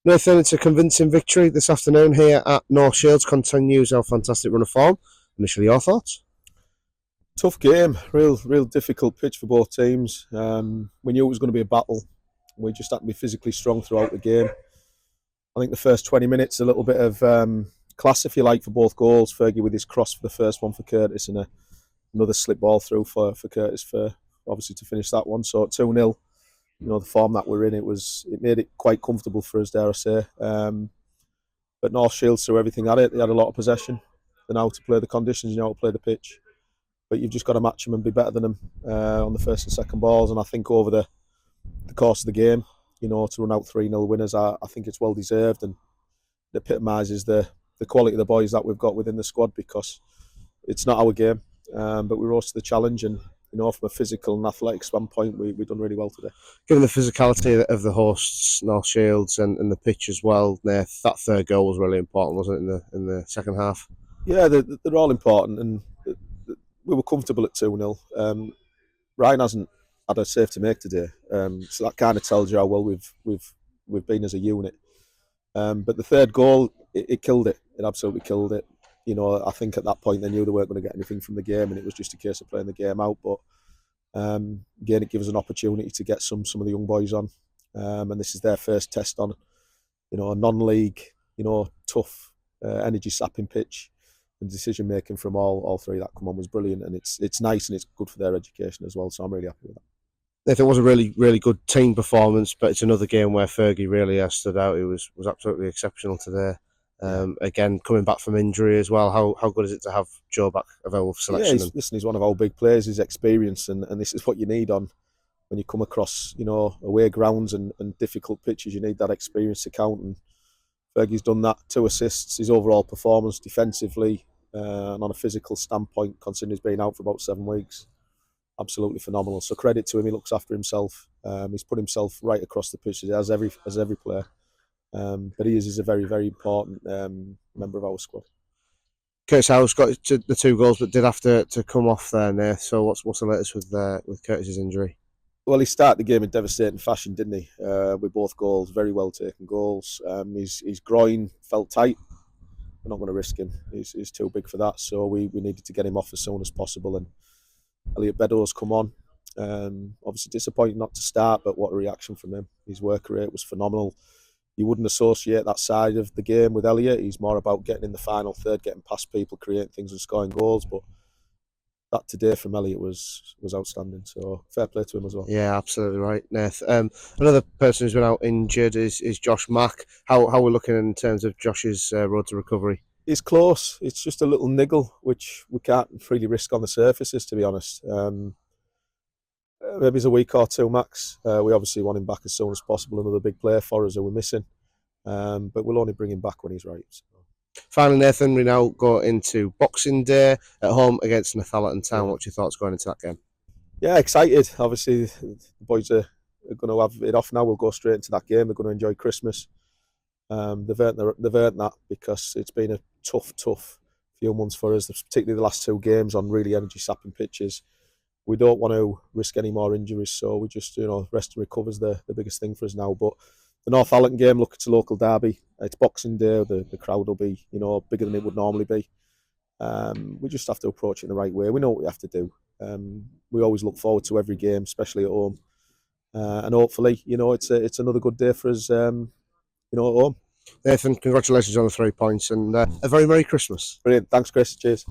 Nathan, it's a convincing victory this afternoon here at North Shields. Continues our fantastic run of form. Initially, your thoughts? Tough game, real difficult pitch for both teams. We knew it was going to be a battle. We just had to be physically strong throughout the game. I think the first 20 minutes, a little bit of class, if you like, for both goals. Fergie with his cross for the first one for Curtis, and another slip ball through for Curtis for obviously to finish that one. So 2-0. The form that we're in, it made it quite comfortable for us, dare I say. But North Shields threw everything at it. They had a lot of possession. They know how to play the conditions, you know how to play the pitch. But you've just got to match them and be better than them on the first and second balls. And I think over the course of the game, to run out 3-0 winners, I think it's well deserved, and it epitomises the quality of the boys that we've got within the squad, because it's not our game, but we rose to the challenge, and from a physical and athletic standpoint, we've done really well today. Given the physicality of the hosts, North Shields, and the pitch as well, Nath, that third goal was really important, wasn't it, in the second half? Yeah, they're all important, and we were comfortable at 2-0. Ryan hasn't had a save to make today, so that kind of tells you how well we've been as a unit. But the third goal, it killed it. It absolutely killed it. I think at that point they knew they weren't going to get anything from the game, and it was just a case of playing the game out. But again, it gives us an opportunity to get some of the young boys on, and this is their first test on, a non-league, tough, energy sapping pitch. The decision making from all three that come on was brilliant, and it's nice and it's good for their education as well. So I'm really happy with that. Nathan, it was a really good team performance, but it's another game where Fergie really has stood out. He was absolutely exceptional today. Again, coming back from injury as well. How good is it to have Joe back available for selection? Yeah, he's one of our big players. His experience, and this is what you need on when you come across away grounds and difficult pitches. You need that experience to count, and Fergie's done that. 2 assists. His overall performance defensively and on a physical standpoint, considering he's been out for about 7 weeks, absolutely phenomenal. So credit to him. He looks after himself. He's put himself right across the pitch as every player. But he is a very important member of our squad. Curtis House got the 2 goals, but did have to come off there, Nath. So what's the latest with Curtis's injury? Well, he started the game in devastating fashion, didn't he? With both goals, very well taken goals. His groin felt tight. We're not going to risk him. He's too big for that. So we needed to get him off as soon as possible. And Elliot Beddoes come on. Obviously disappointing not to start, but what a reaction from him. His work rate was phenomenal. You wouldn't associate that side of the game with Elliot. He's more about getting in the final third, getting past people, creating things and scoring goals. But that today from Elliot was outstanding. So fair play to him as well. Yeah, absolutely right, Nath. Another person who's been out injured is Josh Mack. How we're looking in terms of Josh's road to recovery? It's close. It's just a little niggle, which we can't really risk on the surfaces, to be honest. Maybe it's a week or 2 max. We obviously want him back as soon as possible. Another big player for us who we're missing. But we'll only bring him back when he's right. So. Finally, Nathan, we now go into Boxing Day at home against Northallerton Town. What's your thoughts going into that game? Yeah, excited. Obviously, the boys are going to have it off now. We'll go straight into that game. They're going to enjoy Christmas. They've earned that because it's been a tough few months for us, particularly the last 2 games on really energy-sapping pitches. We don't want to risk any more injuries, so we just, rest and recover is the biggest thing for us now. But the Northallerton game, look, it's a local derby. It's Boxing Day. The crowd will be, bigger than it would normally be. We just have to approach it in the right way. We know what we have to do. We always look forward to every game, especially at home. And hopefully, it's another good day for us, at home. Nathan, congratulations on the 3 points and a very Merry Christmas. Brilliant. Thanks, Chris. Cheers.